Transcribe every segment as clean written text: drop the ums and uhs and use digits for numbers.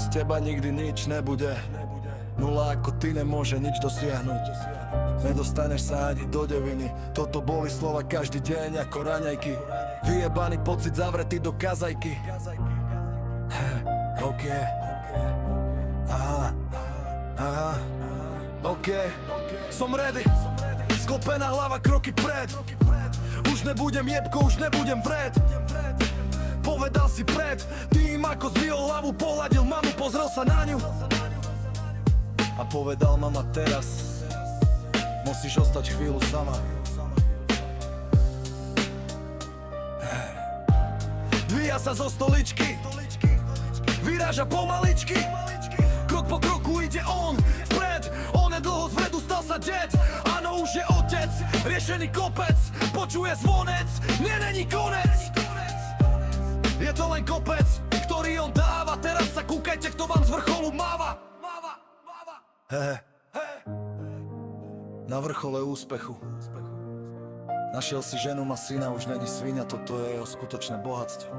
Z teba nikdy nič nebude. Nula ako ty nemôže nič dosiahnuť. Nedostaneš sa ani do deviny. Toto boli slova každý deň ako raňajky. Vyjebaný pocit zavretý do kazajky. OK. Aha. OK. Som ready. Sklopená hlava, kroky pred. Už nebudem jebko, už nebudem vred. Povedal si pred tým, ako zdvihol hlavu, pohľadil mamu, pozrel sa na ňu a povedal: mama, teraz musíš ostať chvíľu sama. Dvíja sa zo stoličky, vyráža pomaličky. Krok po kroku ide on vpred. On je dlho zpredu, stal sa ded. Áno, už je otec, riešený kopec. Počuje zvonec, není konec. Je to len kopec, ktorý on dáva. Teraz sa kúkajte, kto vám z vrcholu máva. Na vrchole úspechu. Našiel si ženu, má syna, už není svinia. Toto je jeho skutočné bohatstvo.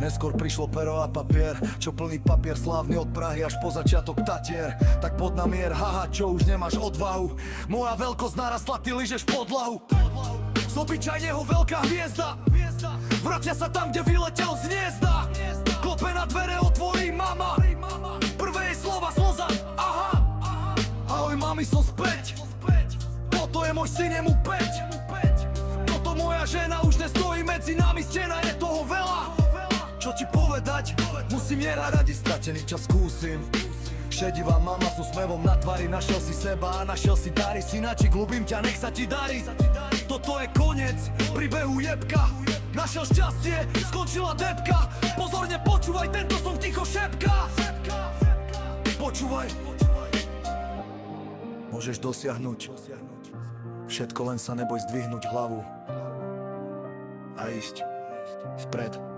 Neskôr prišlo pero a papier, čo plný papier slávny od Prahy až po začiatok Tatier. Tak pod na mier, haha, čo už nemáš odvahu. Moja veľkosť narastla, ty ližeš podlahu. Z obyčajného veľká hviezda vracia sa tam, kde vyletel z hniezda. Klope na dvere, otvorí mama. Prvé jej slova slza, aha. Ahoj mami, som späť. Toto je môj syn, je mu 5. Toto moja žena, už nestojí medzi nami, stena, je toho veľa. Čo ti povedať? Musím nerad, stratený čas skúsim. Šedivá mama s úsmevom na tvári. Našiel si seba a našiel si dary. Synáčik, ľúbim ťa, nech sa ti darí. Toto je koniec príbehu jebka. Našiel šťastie, skončila debka. Pozorne počúvaj, tento som ticho šepka. Počúvaj. Môžeš dosiahnuť všetko, len sa neboj zdvihnúť hlavu a ísť vpred.